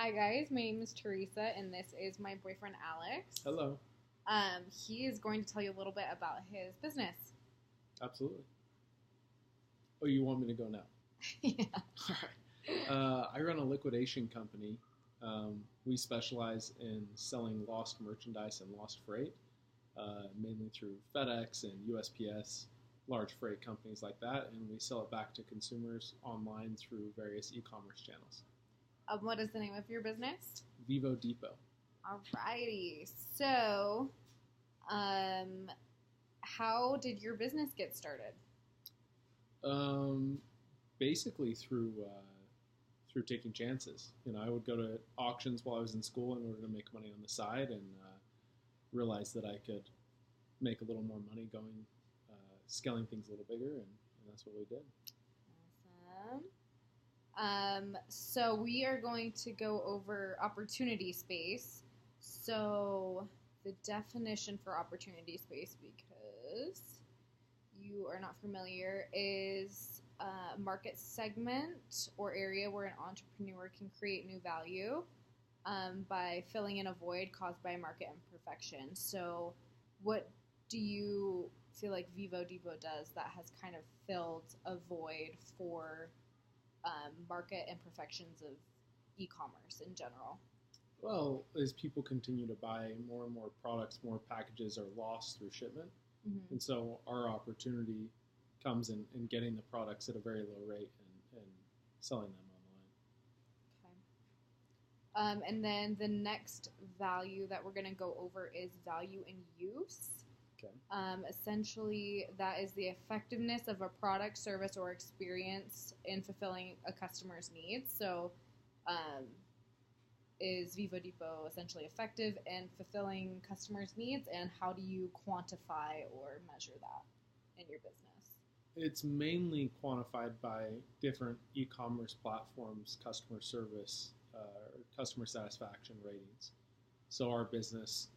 Hi guys, my name is Teresa and this is my boyfriend Alex. Hello. He is going to tell you a little bit about his business. Absolutely. Oh, you want me to go now? Yeah. All right. I run a liquidation company. We specialize in selling lost merchandise and lost freight, mainly through FedEx and USPS, large freight companies like that, and we sell it back to consumers online through various e-commerce channels. What is the name of your business? Vivo Depot. Alrighty. So, how did your business get started? Um, Basically through taking chances. I would go to auctions while I was in school in order to make money on the side, and realized that I could make a little more money going, scaling things a little bigger, and that's what we did. So we are going to go over opportunity space. So the definition for opportunity space, because you are not familiar, is a market segment or area where an entrepreneur can create new value by filling in a void caused by market imperfection. So what do you feel like Vivo Depot does that has kind of filled a void for market imperfections of e-commerce in general? Well, as people continue to buy more and more products, more packages are lost through shipment. Mm-hmm. And so our opportunity comes in getting the products at a very low rate and selling them Okay. And then the next value that we're going to go over is value in use. Okay. Essentially, that is the effectiveness of a product, service, or experience in fulfilling a customer's needs. So, is Vivo Depot essentially effective in fulfilling customers' needs, and how do you quantify or measure that in your business? It's mainly quantified by different e-commerce platforms, customer service, or customer satisfaction ratings. So our business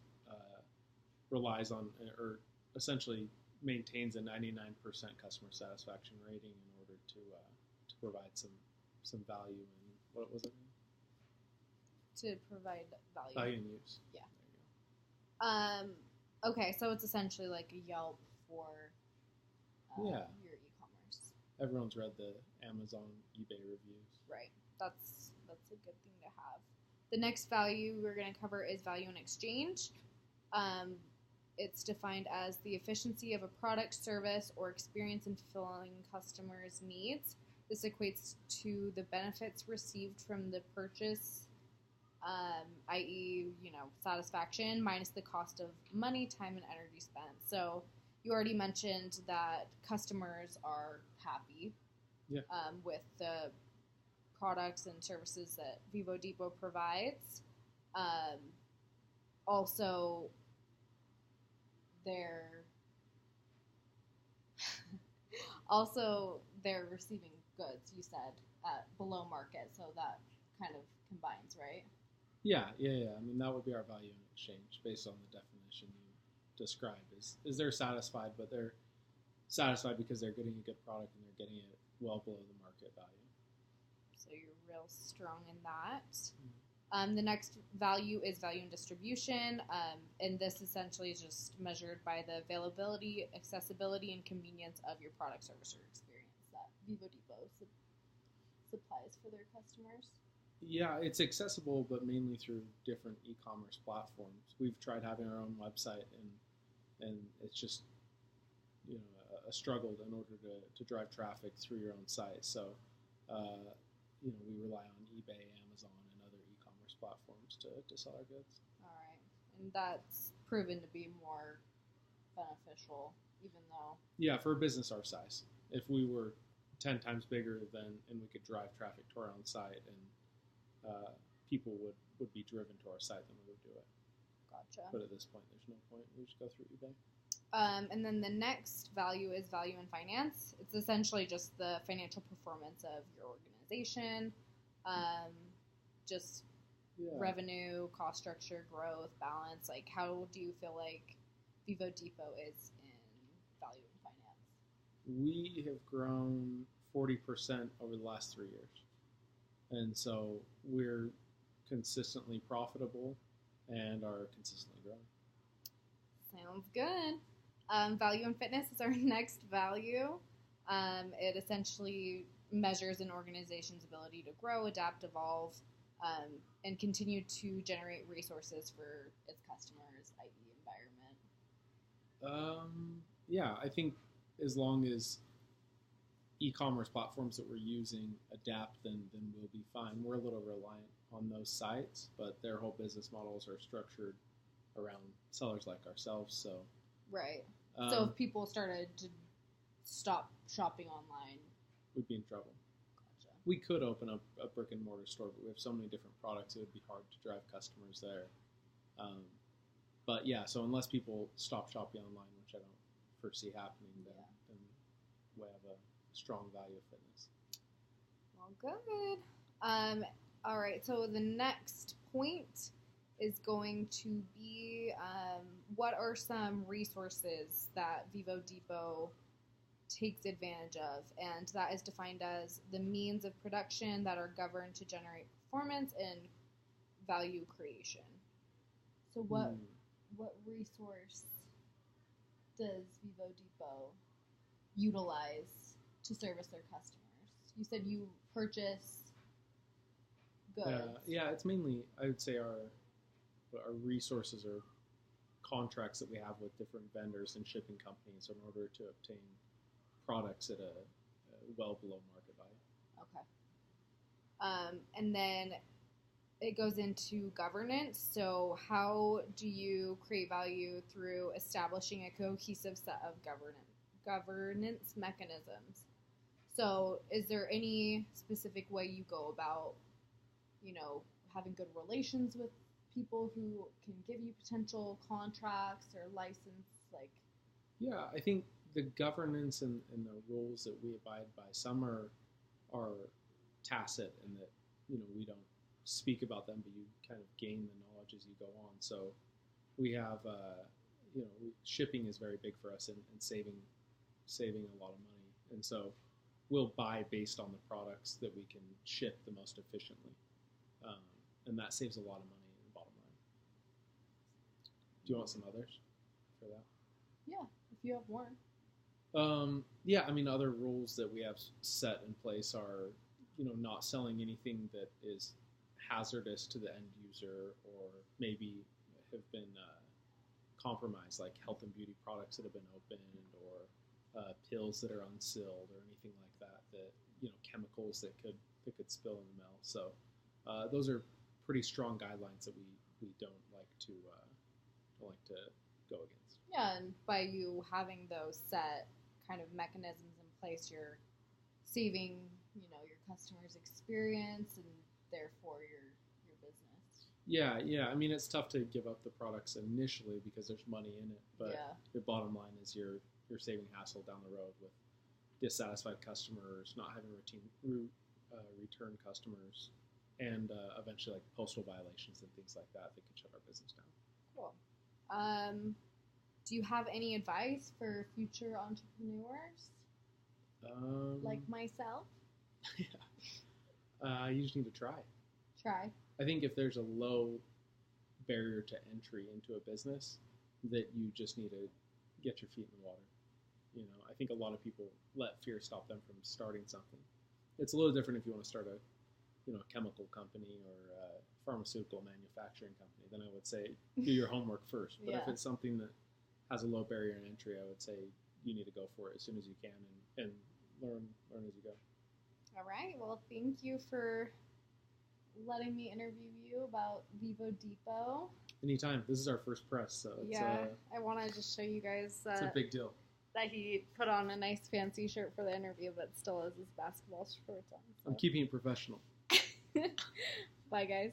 relies on, or essentially maintains a 99% customer satisfaction rating in order to provide some value in what was it? To provide value. Value in use. Yeah. There you go. Okay, so it's essentially like a Yelp for Yeah. your e-commerce. Everyone's read the Amazon, eBay reviews. Right. That's a good thing to have. The next value we're going to cover is value in exchange. It's defined as the efficiency of a product, service, or experience in fulfilling customers' needs. This equates to the benefits received from the purchase, i.e., satisfaction minus the cost of money, time, and energy spent. So you already mentioned that customers are happy with the products and services that Vivo Depot provides. Also, they're receiving goods, you said, at below market, so that kind of combines, right? Yeah. I mean, that would be our value in exchange based on the definition you described. Is they're satisfied, but they're satisfied because they're getting a good product and they're getting it well below the market value. So you're real strong in that. The next value is value in distribution, and this essentially is just measured by the availability, accessibility, and convenience of your product, service, or experience that Vivo Depot supplies for their customers. Yeah, it's accessible, but mainly through different e-commerce platforms. We've tried having our own website, and it's just a struggle in order to drive traffic through your own site. So we rely on eBay, Amazon, and other e-commerce platforms to sell our goods. All right, and that's proven to be more beneficial, even though. Yeah, for a business our size, if we were 10 times bigger, and we could drive traffic to our own site, and people would be driven to our site, then we would do it. Gotcha. But at this point, there's no point. We just go through eBay. And then the next value is value in finance. It's essentially just the financial performance of your organization, just revenue, cost structure, growth, balance. Like, how do you feel like Vivo Depot is in value in finance? We have grown 40% over the last 3 years. And so we're consistently profitable and are consistently growing. Sounds good. Value in fitness is our next value. It essentially measures an organization's ability to grow, adapt, evolve, and continue to generate resources for its customers, i.e. environment. Yeah, I think as long as e-commerce platforms that we're using adapt, then we'll be fine. We're a little reliant on those sites, but their whole business models are structured around sellers like ourselves. So right. So if people started to stop shopping online, we'd be in trouble. Gotcha. We could open up a brick and mortar store, but we have so many different products, it would be hard to drive customers there. But yeah, so unless people stop shopping online, which I don't foresee happening, then we have a strong value of fitness. Well, good. All right, so the next point is going to be what are some resources that Vivo Depot takes advantage of, and that is defined as the means of production that are governed to generate performance and value creation. So what resource does Vivo Depot utilize to service their customers? You said you purchase goods. Yeah, it's mainly, I would say, our resources are contracts that we have with different vendors and shipping companies in order to obtain products at a well below market value. Okay. And then it goes into governance. So how do you create value through establishing a cohesive set of governance mechanisms? So is there any specific way you go about, having good relations with people who can give you potential contracts or license? Yeah, I think the governance and the rules that we abide by, some are tacit in that, we don't speak about them, but you kind of gain the knowledge as you go on. So we have, shipping is very big for us and saving a lot of money. And so we'll buy based on the products that we can ship the most efficiently. And that saves a lot of money in the bottom line. Do you want some others for that? Yeah, if you have more. Other rules that we have set in place are, not selling anything that is hazardous to the end user or maybe have been compromised, like health and beauty products that have been opened or pills that are unsealed or anything like that, chemicals that could spill in the mail. So those are pretty strong guidelines that we don't like to go against. Yeah, and by you having those set kind of mechanisms in place, you're saving, your customers' experience and therefore your business. Yeah. It's tough to give up the products initially because there's money in it, but the bottom line is you're saving hassle down the road with dissatisfied customers, not having return customers, and eventually like postal violations and things like that could shut our business down. Cool. Do you have any advice for future entrepreneurs? Like myself? Yeah. You just need to try. I think if there's a low barrier to entry into a business, that you just need to get your feet in the water. I think a lot of people let fear stop them from starting something. It's a little different if you want to start a chemical company or a pharmaceutical manufacturing company. Then I would say do your homework first. But if it's something that has a low barrier to entry, I would say you need to go for it as soon as you can and learn as you go. All right. Well, thank you for letting me interview you about Vivo Depot. Anytime. This is our first press, so it's, I want to just show you guys it's a big deal. That he put on a nice fancy shirt for the interview, but still has his basketball shorts on. So. I'm keeping it professional. Bye, guys.